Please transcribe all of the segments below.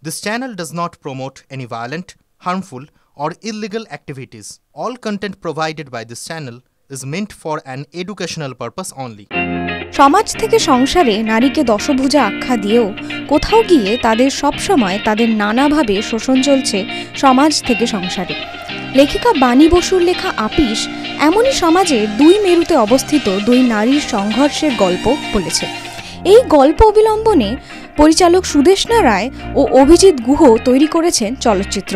This channel does not promote any violent, harmful, or illegal activities. All content provided by this channel is meant for an educational purpose only. সমাজ থেকে সংসারে নারীকে দশভুজা আখ্যা দিয়েও কোথাও গিয়ে তাদের সবসময় তাদের নানাভাবে শোষণ চলছে সমাজ থেকে সংসারে। লেখিকা বাণী বসুর লেখা আপিস এমনই সমাজের দুই মেরুতে অবস্থিত দুই নারীর সংঘর্ষের গল্প বলেছে। এই গল্প অবলম্বনে পরিচালক সুদেষ্ণা রায় ও অভিজিৎ গুহ তৈরি করেছেন চলচ্চিত্র।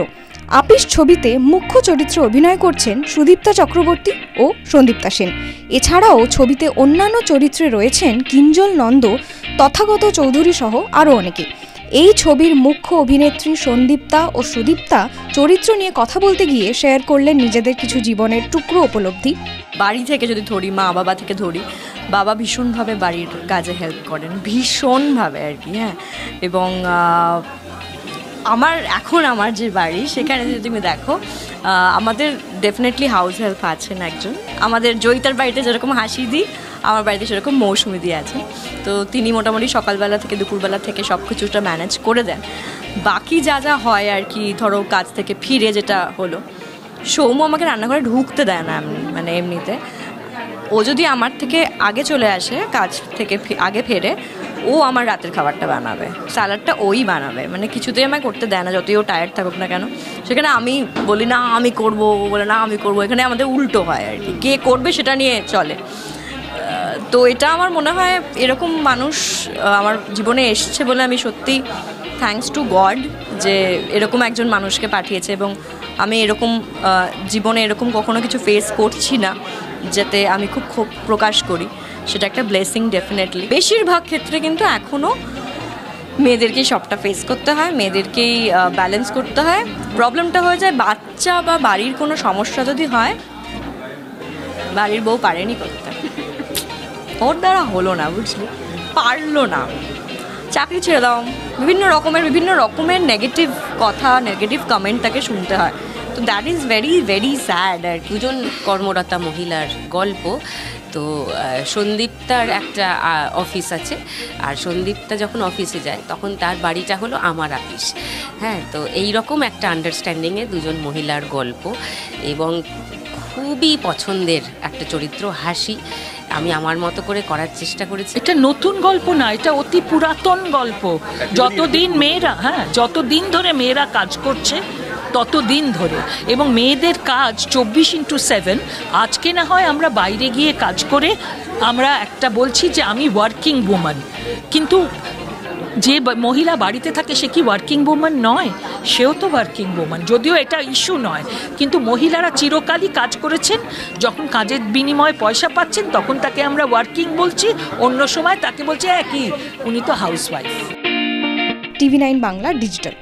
আপিস ছবিতে মুখ্য চরিত্রে অভিনয় করছেন সুদীপ্তা চক্রবর্তী ও সন্দীপ্তা সেন। এছাড়াও ছবিতে অন্যান্য চরিত্রে রয়েছেন কিঞ্জল নন্দ, তথাগত চৌধুরী সহ আরও অনেকে। এই ছবির মুখ্য অভিনেত্রী সন্দীপ্তা ও সুদীপ্তা চরিত্র নিয়ে কথা বলতে গিয়ে শেয়ার করলেন নিজেদের কিছু জীবনের টুকরো উপলব্ধি। বাড়ি থেকে যদি ধরি, মা বাবা থেকে ধরি, বাবা ভীষণভাবে বাড়ির কাজে হেল্প করেন, ভীষণভাবে আর কি। হ্যাঁ, এবং আমার যে বাড়ি সেখানে যদি তুমি দেখো, আমাদের ডেফিনেটলি হাউস হেল্প আছেন একজন। আমাদের জয়িতার বাড়িতে যেরকম হাসি দিই, আমার বাড়িতে সেরকম মৌসুমি দিয়ে আছেন। তো তিনি মোটামুটি সকালবেলা থেকে দুপুরবেলা থেকে সব কিছুটা ম্যানেজ করে দেন। বাকি যা যা হয় আর কি, ধরো কাজ থেকে ফিরে যেটা হলো, সৌম্য আমাকে রান্নাঘরে ঢুকতে দেয় না, মানে এমনিতে। ও যদি আমার থেকে আগে চলে আসে, কাজ থেকে আগে ফেরে, ও আমার রাতের খাবারটা বানাবে, স্যালাডটা ওই বানাবে, মানে কিছুতেই আমায় করতে দেয় না, যতই ও টায়ার্ড থাকুক না কেন। সেখানে আমি বলি না আমি করবো, বলে না আমি করবো। এখানে আমাদের উল্টো হয় আর কি, কে করবে সেটা নিয়ে চলে। তো এটা আমার মনে হয় এরকম মানুষ আমার জীবনে এসছে বলে আমি সত্যি থ্যাঙ্কস টু গড যে এরকম একজন মানুষকে পাঠিয়েছে। এবং আমি এরকম জীবনে এরকম কখনো কিছু ফেস করছি না যাতে আমি খুব ক্ষোভ প্রকাশ করি, সেটা একটা ব্লেসিং ডেফিনেটলি। বেশিরভাগ ক্ষেত্রে কিন্তু এখনও মেয়েদেরকেই সবটা ফেস করতে হয়, মেয়েদেরকেই ব্যালেন্স করতে হয়। প্রবলেমটা হয়ে যায় বাচ্চা বা বাড়ির কোনো সমস্যা যদি হয়, বাড়ির বউ পারেনি করতে, ওর দ্বারা হলো না, বুঝলি, পারলো না, চাকরি ছেড়ে দাও, বিভিন্ন রকমের নেগেটিভ কথা, নেগেটিভ কমেন্ট তাকে শুনতে হয়। তো that is very very sad. আর দুজন কর্মরতা মহিলার গল্প। তো সন্দীপ্তার একটা অফিস আছে, আর সন্দীপ্তা যখন অফিসে যায় তখন তার বাড়িটা হলো আমার আপিস। হ্যাঁ, তো এই রকম একটা আন্ডারস্ট্যান্ডিংয়ে দুজন মহিলার গল্প, এবং খুবই পছন্দের একটা চরিত্র। হাসি আমি আমার মতো করে করার চেষ্টা করেছি। এটা নতুন গল্প না, এটা অতি পুরাতন গল্প। যতদিন ধরে মেয়েরা কাজ করছে ততদিন ধরে, এবং মেয়েদের কাজ 24/7। আজকে না হয় আমরা বাইরে গিয়ে কাজ করে আমরা একটা বলছি যে আমি ওয়ার্কিং ওম্যান, কিন্তু যে মহিলা বাড়িতে থাকে সে কি ওয়ার্কিং ওম্যান নয়? সেও তো ওয়ার্কিং ওম্যান, যদিও এটা ইস্যু নয়। কিন্তু মহিলারা চিরকালই কাজ করেছেন, যখন কাজের বিনিময়ে পয়সা পাচ্ছেন তখন তাকে আমরা ওয়ার্কিং বলছি, অন্য সময় তাকে বলছি কি উনি তো হাউসওয়াইফ। TV9 Bangla digital.